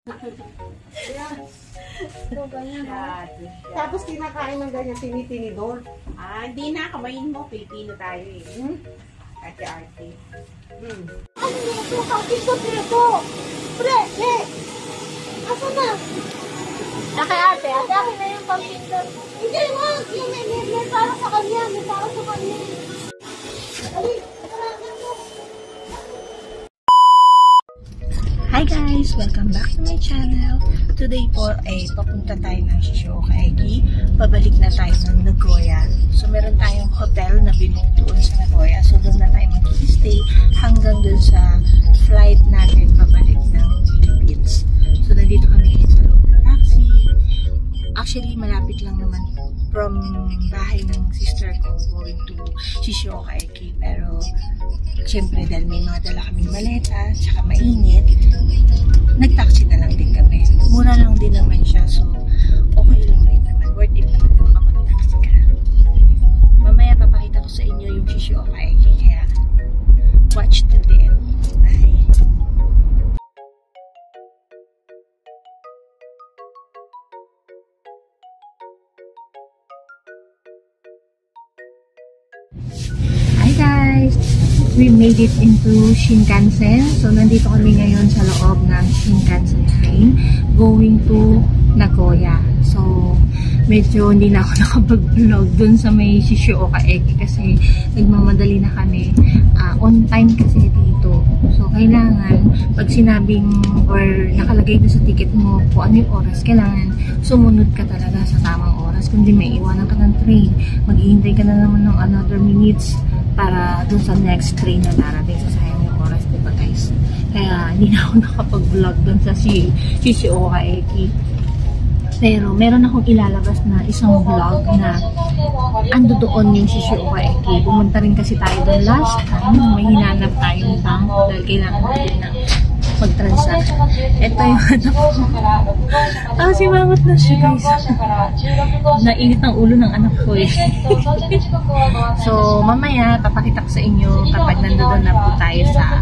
Yan. So, ganyan, tapos kinakain ng ganyan, tinitinidor. Hindi na. Kamayin mo. Pilipino tayo eh. Ate-ate. Ano ito? Kapit ko dito. Pre, asa na? Kay ate. Ate, akin na yung pang-picture. Hindi mo. Yung may para sa kanya. May para sa kanya. Ali, karagan mo. Hi guys! Welcome back to my channel. Today po ay papunta tayo ng Shizuoka Eki. Pabalik na tayo ng Nagoya. So meron tayong hotel na binook doon sa Nagoya. So doon na tayo mag-stay hanggang doon sa flight natin pabalik ng Philippines. So nandito kami sa loob ng taxi. Actually malapit lang naman from bahay ng sister ko going to Shizuoka Eki. Pero syempre dahil may mga dala kaming maleta tsaka mainit, nag-taxi na lang din kami. Mura lang din naman siya, so okay lang din naman. Worth it naman kung kapag-taxi ka. Mamaya papakita ko sa inyo yung Shizuoka Eki, kaya watch till the end. Bye! Hi guys! We made it into Shinkansen. So, nandito kami ngayon sa loob ng Shinkansen train going to Nagoya. So, medyo hindi na ako nakapag-vlog dun sa may Shizuoka Eki kasi nagmamadali na kami. On time kasi dito. So, kailangan pag sinabing or nakalagay na sa ticket mo kung ano yung oras, kailangan sumunod ka talaga sa tamang oras. Kundi may iwanan ka ng train, maghihintay ka na naman ng another minutes para dun sa next train na darating, sa sayang yung oras, diba guys? Kaya hindi na ako nakapag-vlog dun sa Shizuoka Eki. Pero meron akong ilalabas na isang vlog na ando doon yung Shizuoka Eki. Pumunta rin kasi tayo doon last time. May hinanap tayong bank dahil kailangan natin na mag-transact. Ito yung anak ko. Simangot na siya guys. Nainit ang ulo ng anak ko eh. So mamaya papakita ko sa inyo kapag nandoon na po tayo sa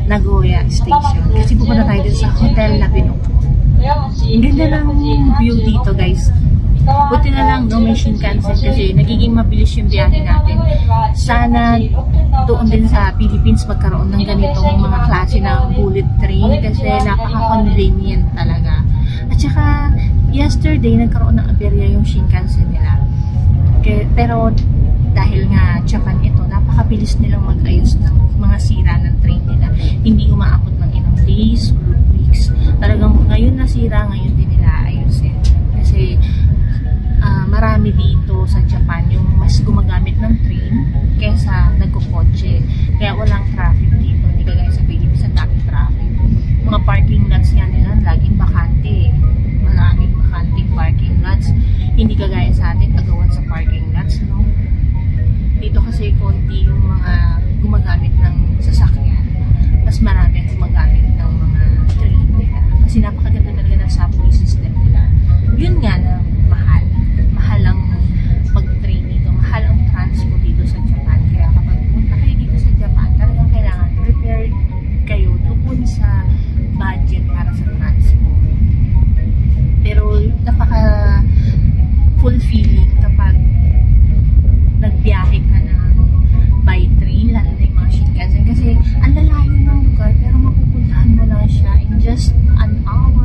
Nagoya Station. Kasi pupunta tayo dito sa hotel na binook. Ang ganda ng view dito guys. Buti na lang may Shinkansen kasi nagiging mabilis yung biyahe natin. Sana doon din sa Philippines magkaroon ng ganitong mga klase ng bullet train kasi napaka-convenient talaga. At saka yesterday nagkaroon ng aberya yung Shinkansen nila. Pero dahil nga Japan ito, napakabilis nilang mag-ayos ng mga sira ng train nila. Hindi umaabot ng ilang days or weeks. Talagang ngayon nasira, ngayon din nila ayusin. Kasi marami dito sa Japan yung mas gumagamit ng train kaysa nagkukotse. Kaya walang traffic dito. Hindi kagaya sa Pilipinas, ang daming traffic. Mga parking lots nga nila, laging bakante. Maraming bakanting parking lots. Hindi kagaya sa atin, agawan sa parking lots, no? Dito kasi konti yung mga gumagamit ng sasakyan. Mas marami ang gumagamit ng mga train nila. Kasi napakaganda talaga ng subway system nila. Yun nga na mahal. Mahal ang mag-train dito. Mahal ang transport dito sa Japan. Kaya kapag pumunta kayo dito sa Japan, talagang kailangan prepare kayo tungkol sa budget para sa transport. Pero napaka-fulfilling kapag nagbiyahe ka ng by train, lalo na yung mga Shinkansen. Kasi ang lalayo ng lugar, pero mapupuntahan mo lang siya in just an hour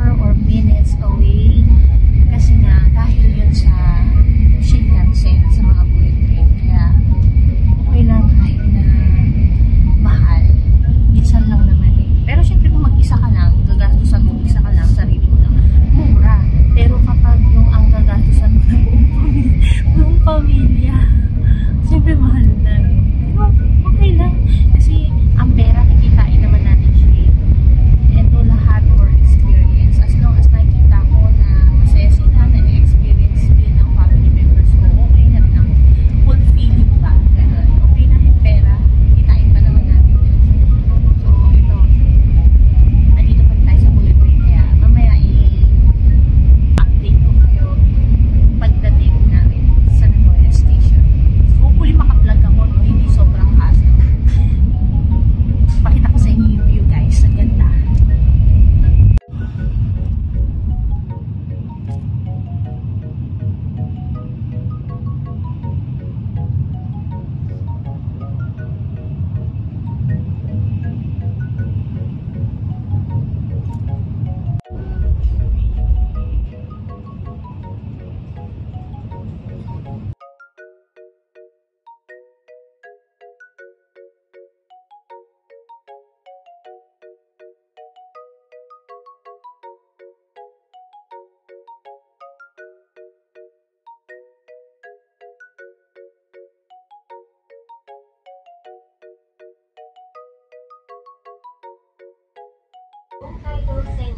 北海道線、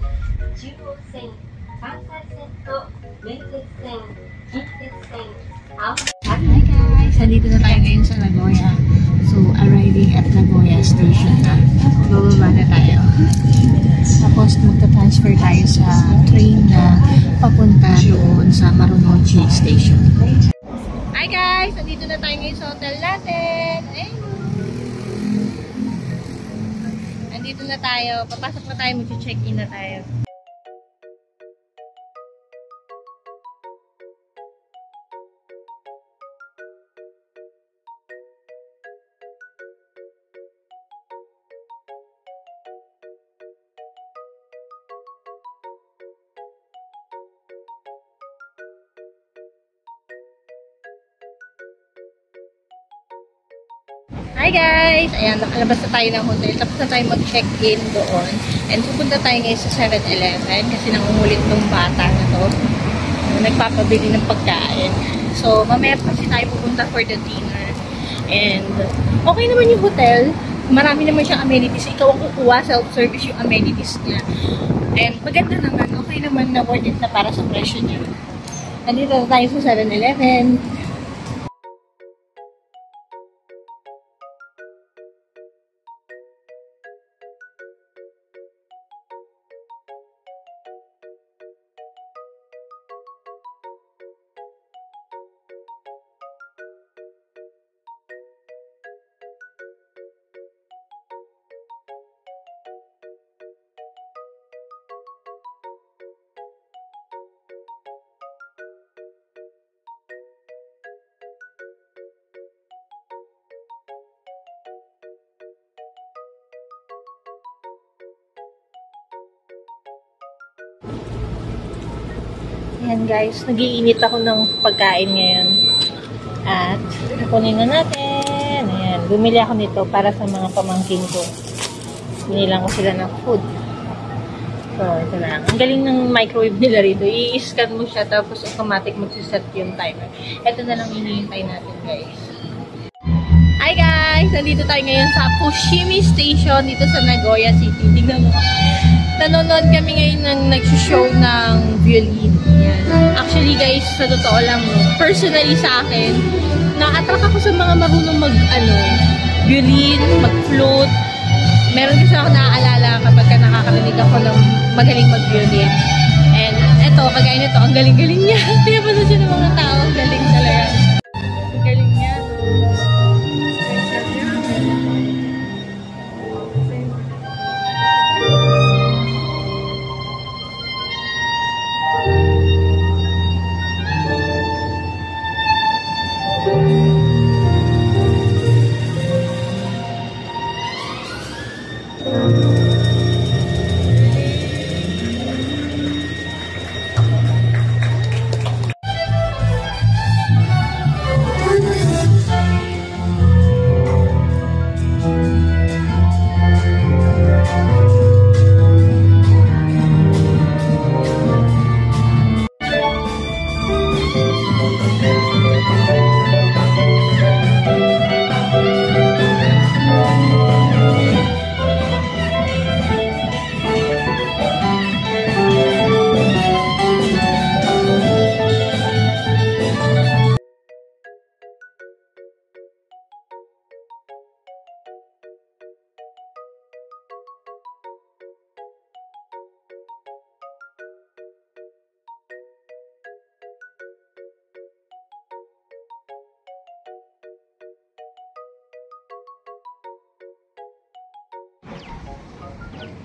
中央線、関西線と名鉄線、近鉄線、青森 Hi guys! Nandito na tayo ngayon sa Nagoya. So, arriving at Nagoya Station na. Bababa na tayo. Tapos, magta-transfer tayo sa train na papunta doon sa Marunouchi Station. Hi guys! Nandito na tayo ngayon sa hotel natin. Nandito na tayo. Papasok na tayo. Mag-check-in na tayo. Hi guys! Ayan, nakalabas na tayo ng hotel. Tapos na tayo mag-check-in doon. And pupunta tayo ngayon sa 7-Eleven kasi nangungulit tong bata na to. Nagpapabili ng pagkain. So, mamaya kasi tayo pupunta for the dinner. And, okay naman yung hotel. Marami naman siyang amenities. Ikaw ang kukuha, self-service yung amenities niya. And, maganda naman. Okay naman na worth it na para sa presyo niya. Nandito na tayo sa 7-Eleven. Ayan guys, nag-iinit ako ng pagkain ngayon. At, kunin na natin. Ayan, bumili ako nito para sa mga pamangkin ko. Binilang ko sila ng food. So, ito lang. Ang galing ng microwave nila rito. I-scan mo siya, tapos automatic mag-set yung timer. Ito na lang hinihintay natin guys. Hi guys! Nandito tayo ngayon sa Fushimi Station dito sa Nagoya City. Tignan mo. Nanonood kami ngayon ng nag-show ng violin. Yan. Actually guys, sa totoo lang, personally sa akin, na-attract ako sa mga marunong violin, mag-flute. Meron kasi ako naaalala kapag nakakarinig ako ng magaling mag-violin. And eto, kagaya nito, ang galing-galing niya. Kaya pa siya ng mga tao, ang galing talaga. Ang galing niya.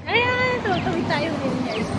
Ayan! Tawag tayo ngayon guys.